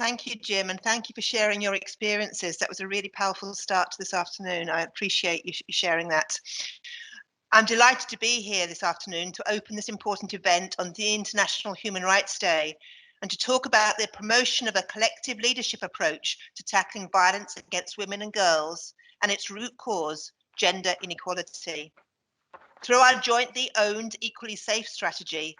Thank you, Jim, and thank you for sharing your experiences. That was a really powerful start to this afternoon. I appreciate you sharing that. I'm delighted to be here this afternoon to open this important event on the International Human Rights Day and to talk about the promotion of a collective leadership approach to tackling violence against women and girls and its root cause, gender inequality. Through our jointly owned Equally Safe strategy,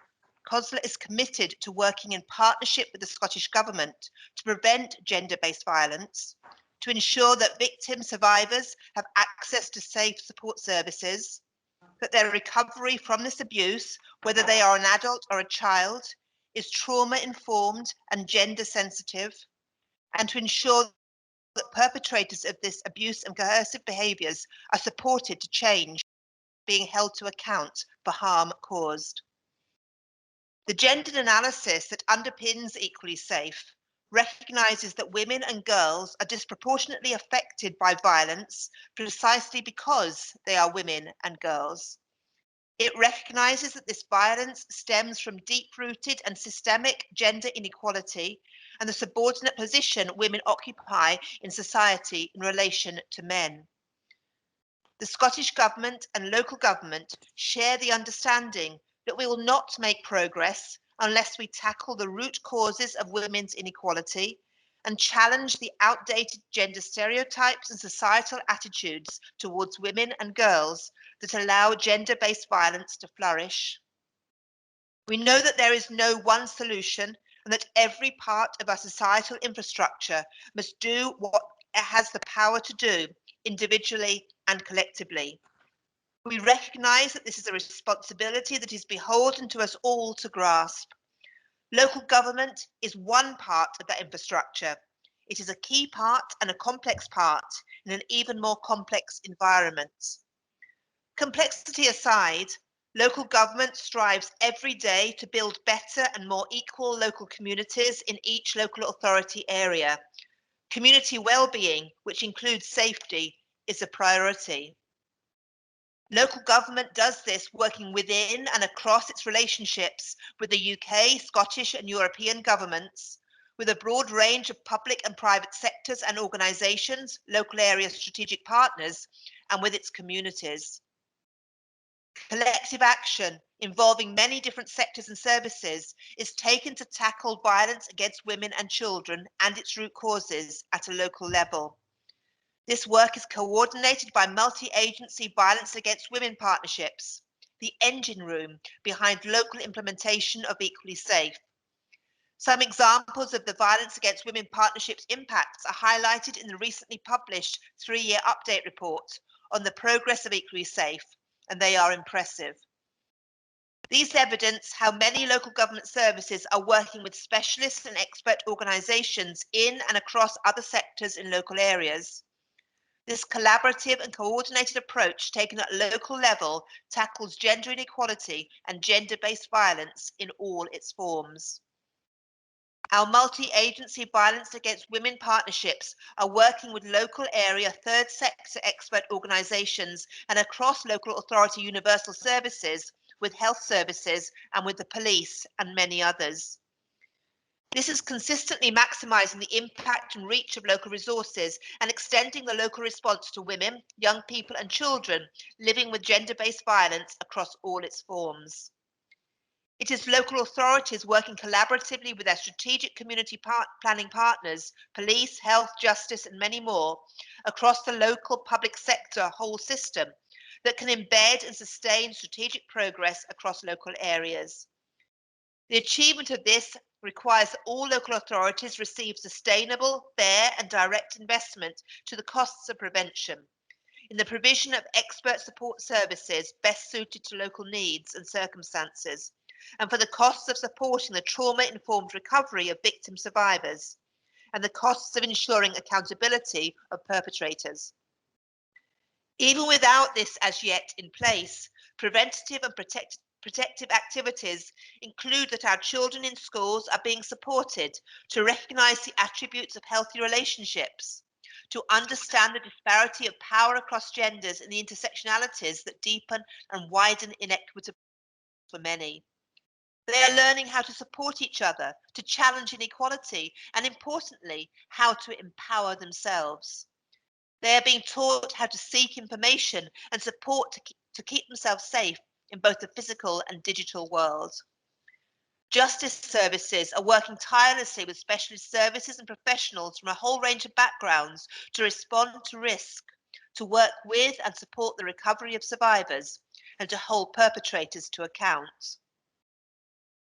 COSLA is committed to working in partnership with the Scottish Government to prevent gender-based violence, to ensure that victim survivors have access to safe support services, that their recovery from this abuse, whether they are an adult or a child, is trauma-informed and gender-sensitive, and to ensure that perpetrators of this abuse and coercive behaviours are supported to change, being held to account for harm caused. The gendered analysis that underpins Equally Safe recognises that women and girls are disproportionately affected by violence precisely because they are women and girls. It recognises that this violence stems from deep-rooted and systemic gender inequality and the subordinate position women occupy in society in relation to men. The Scottish Government and local government share the understanding that we will not make progress unless we tackle the root causes of women's inequality and challenge the outdated gender stereotypes and societal attitudes towards women and girls that allow gender-based violence to flourish. We know that there is no one solution and that every part of our societal infrastructure must do what it has the power to do, individually and collectively. We recognise that this is a responsibility that is beholden to us all to grasp. Local government is one part of that infrastructure. It is a key part and a complex part in an even more complex environment. Complexity aside, local government strives every day to build better and more equal local communities in each local authority area. Community well-being, which includes safety, is a priority. Local government does this working within and across its relationships with the UK, Scottish and European governments, with a broad range of public and private sectors and organisations, local area strategic partners, and with its communities. Collective action involving many different sectors and services is taken to tackle violence against women and children and its root causes at a local level. This work is coordinated by multi-agency violence against women partnerships, the engine room behind local implementation of Equally Safe. Some examples of the violence against women partnerships impacts are highlighted in the recently published 3-year update report on the progress of Equally Safe, and they are impressive. These evidence how many local government services are working with specialists and expert organisations in and across other sectors in local areas. This collaborative and coordinated approach taken at local level tackles gender inequality and gender-based violence in all its forms. Our multi-agency violence against women partnerships are working with local area third sector expert organisations and across local authority universal services, with health services and with the police and many others. This is consistently maximising the impact and reach of local resources and extending the local response to women, young people and children living with gender-based violence across all its forms. It is local authorities working collaboratively with their strategic community planning partners, police, health, justice and many more across the local public sector whole system that can embed and sustain strategic progress across local areas. The achievement of this requires that all local authorities receive sustainable, fair and direct investment to the costs of prevention in the provision of expert support services best suited to local needs and circumstances, and for the costs of supporting the trauma-informed recovery of victim survivors, and the costs of ensuring accountability of perpetrators. Even without this as yet in place, preventative and protective activities include that our children in schools are being supported to recognise the attributes of healthy relationships, to understand the disparity of power across genders and the intersectionalities that deepen and widen inequity for many. They are learning how to support each other, to challenge inequality, and importantly, how to empower themselves. They are being taught how to seek information and support to keep themselves safe in both the physical and digital world. Justice services are working tirelessly with specialist services and professionals from a whole range of backgrounds to respond to risk, to work with and support the recovery of survivors, and to hold perpetrators to account.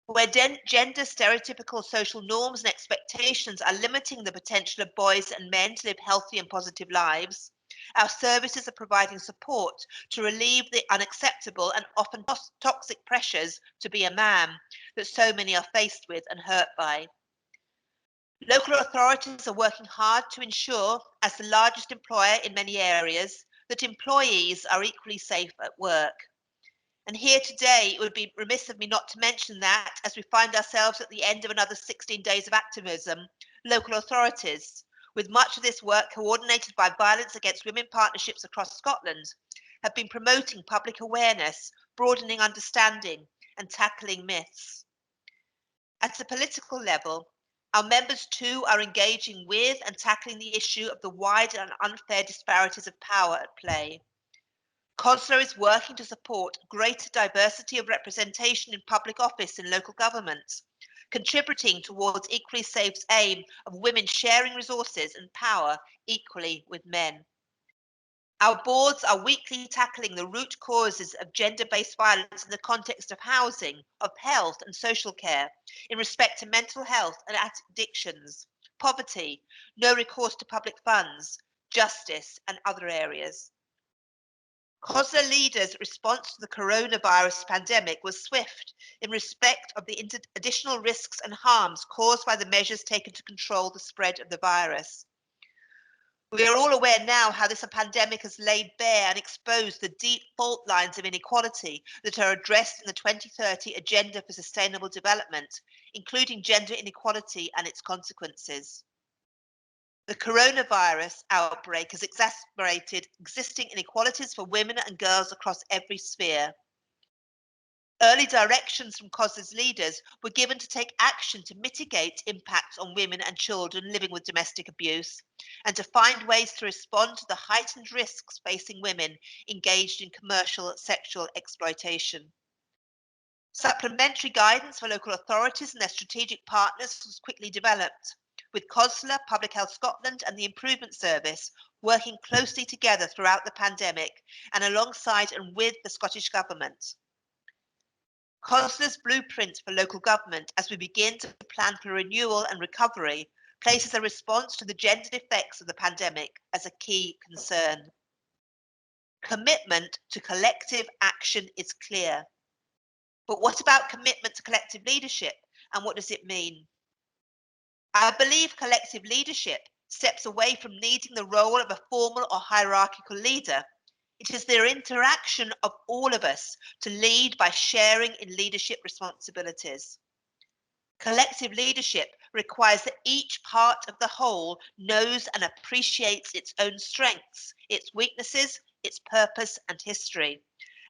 Where gender stereotypical social norms and expectations are limiting the potential of boys and men to live healthy and positive lives, our services are providing support to relieve the unacceptable and often toxic pressures to be a man that so many are faced with and hurt by. Local authorities are working hard to ensure, as the largest employer in many areas, that employees are equally safe at work. And here today, it would be remiss of me not to mention that, as we find ourselves at the end of another 16 days of activism, local authorities, with much of this work coordinated by Violence Against Women partnerships across Scotland, have been promoting public awareness, broadening understanding, and tackling myths. At the political level, our members too are engaging with and tackling the issue of the wide and unfair disparities of power at play. COSLA is working to support greater diversity of representation in public office in local governments, contributing towards Equally Safe's aim of women sharing resources and power equally with men. Our boards are weekly tackling the root causes of gender-based violence in the context of housing, of health and social care, in respect to mental health and addictions, poverty, no recourse to public funds, justice and other areas. COSLA leaders' response to the coronavirus pandemic was swift in respect of the additional risks and harms caused by the measures taken to control the spread of the virus. We are all aware now how this pandemic has laid bare and exposed the deep fault lines of inequality that are addressed in the 2030 Agenda for Sustainable Development, including gender inequality and its consequences. The coronavirus outbreak has exacerbated existing inequalities for women and girls across every sphere. Early directions from COSLA's leaders were given to take action to mitigate impacts on women and children living with domestic abuse and to find ways to respond to the heightened risks facing women engaged in commercial sexual exploitation. Supplementary guidance for local authorities and their strategic partners was quickly developed, with COSLA, Public Health Scotland and the Improvement Service working closely together throughout the pandemic and alongside and with the Scottish Government. COSLA's blueprint for local government as we begin to plan for renewal and recovery places a response to the gendered effects of the pandemic as a key concern. Commitment to collective action is clear. But what about commitment to collective leadership, and what does it mean? I believe collective leadership steps away from needing the role of a formal or hierarchical leader. It is the interaction of all of us to lead by sharing in leadership responsibilities. Collective leadership requires that each part of the whole knows and appreciates its own strengths, its weaknesses, its purpose and history,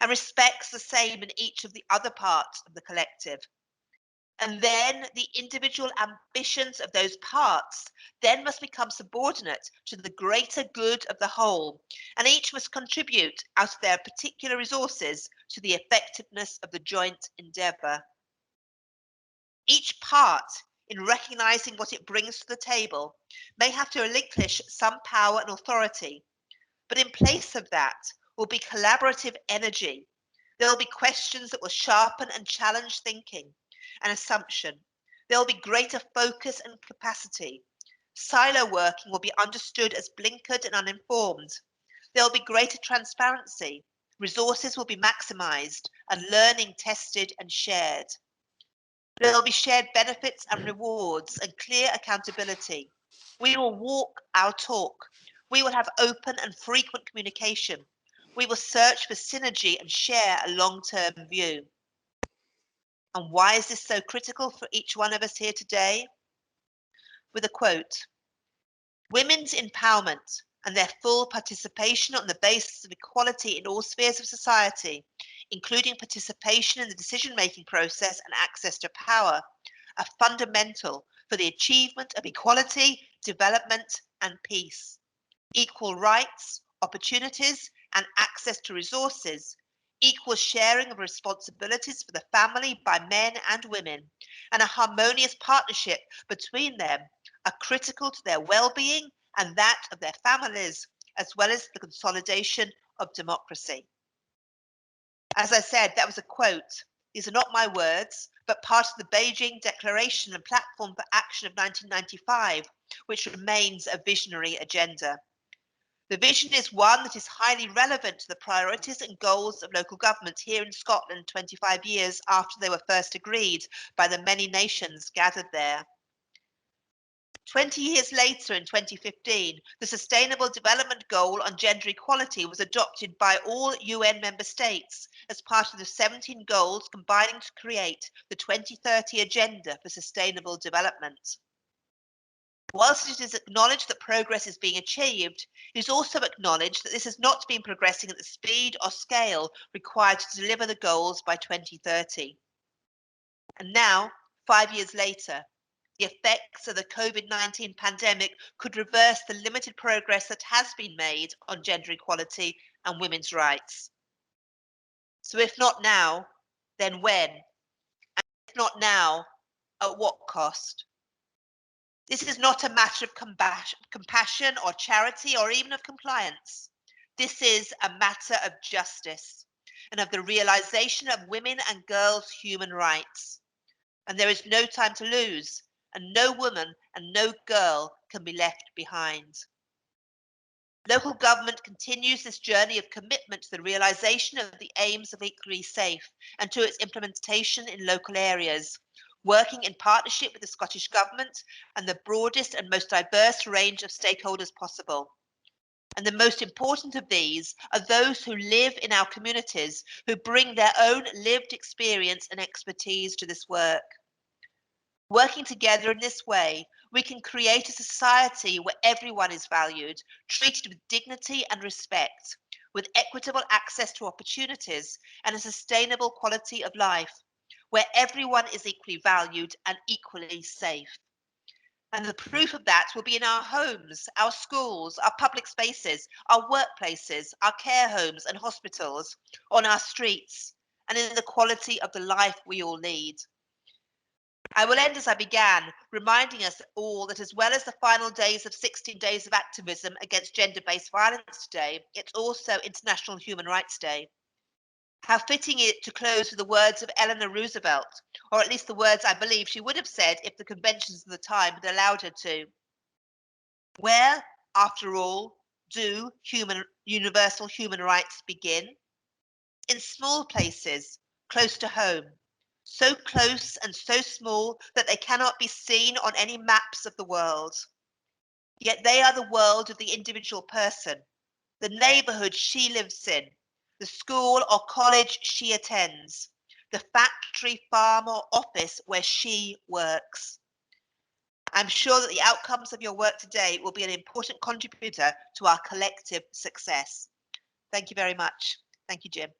and respects the same in each of the other parts of the collective. And then the individual ambitions of those parts then must become subordinate to the greater good of the whole, and each must contribute out of their particular resources to the effectiveness of the joint endeavour. Each part, in recognising what it brings to the table, may have to relinquish some power and authority, but in place of that will be collaborative energy. There will be questions that will sharpen and challenge thinking and assumption. There will be greater focus and capacity. Silo working will be understood as blinkered and uninformed. There will be greater transparency. Resources will be maximised and learning tested and shared. There will be shared benefits and rewards and clear accountability. We will walk our talk. We will have open and frequent communication. We will search for synergy and share a long-term view. And why is this so critical for each one of us here today? With a quote, "Women's empowerment and their full participation on the basis of equality in all spheres of society including participation in the decision-making process and access to power, are fundamental for the achievement of equality, development, and peace. Equal rights, opportunities, and access to resources, equal sharing of responsibilities for the family by men and women, and a harmonious partnership between them are critical to their well-being and that of their families, as well as the consolidation of democracy. As I said, that was a quote. These are not my words, but part of the Beijing Declaration and Platform for Action of 1995, which remains a visionary agenda. The vision is one that is highly relevant to the priorities and goals of local government here in Scotland 25 years after they were first agreed by the many nations gathered there. 20 years later, in 2015, the Sustainable Development Goal on gender equality was adopted by all UN member states as part of the 17 goals combining to create the 2030 Agenda for Sustainable Development. Whilst it is acknowledged that progress is being achieved, it is also acknowledged that this has not been progressing at the speed or scale required to deliver the goals by 2030. And now, 5 years later, the effects of the COVID-19 pandemic could reverse the limited progress that has been made on gender equality and women's rights. So if not now, then when? And if not now, at what cost? This is not a matter of compassion or charity or even of compliance. This is a matter of justice and of the realization of women and girls' human rights. And there is no time to lose, and no woman and no girl can be left behind. Local government continues this journey of commitment to the realization of the aims of Equally Safe and to its implementation in local areas, working in partnership with the Scottish Government and the broadest and most diverse range of stakeholders possible. And the most important of these are those who live in our communities, who bring their own lived experience and expertise to this work. Working together in this way, we can create a society where everyone is valued, treated with dignity and respect, with equitable access to opportunities and a sustainable quality of life, where everyone is equally valued and equally safe. And the proof of that will be in our homes, our schools, our public spaces, our workplaces, our care homes and hospitals, on our streets, and in the quality of the life we all lead. I will end as I began, reminding us all that as well as the final days of 16 days of activism against gender-based violence today, it's also International Human Rights Day. How fitting it to close with the words of Eleanor Roosevelt, or at least the words I believe she would have said if the conventions of the time had allowed her to. Where, after all, do universal human rights begin? In small places, close to home. So close and so small that they cannot be seen on any maps of the world. Yet they are the world of the individual person, the neighborhood she lives in, the school or college she attends, the factory, farm or office where she works. I'm sure that the outcomes of your work today will be an important contributor to our collective success. Thank you very much. Thank you, Jim.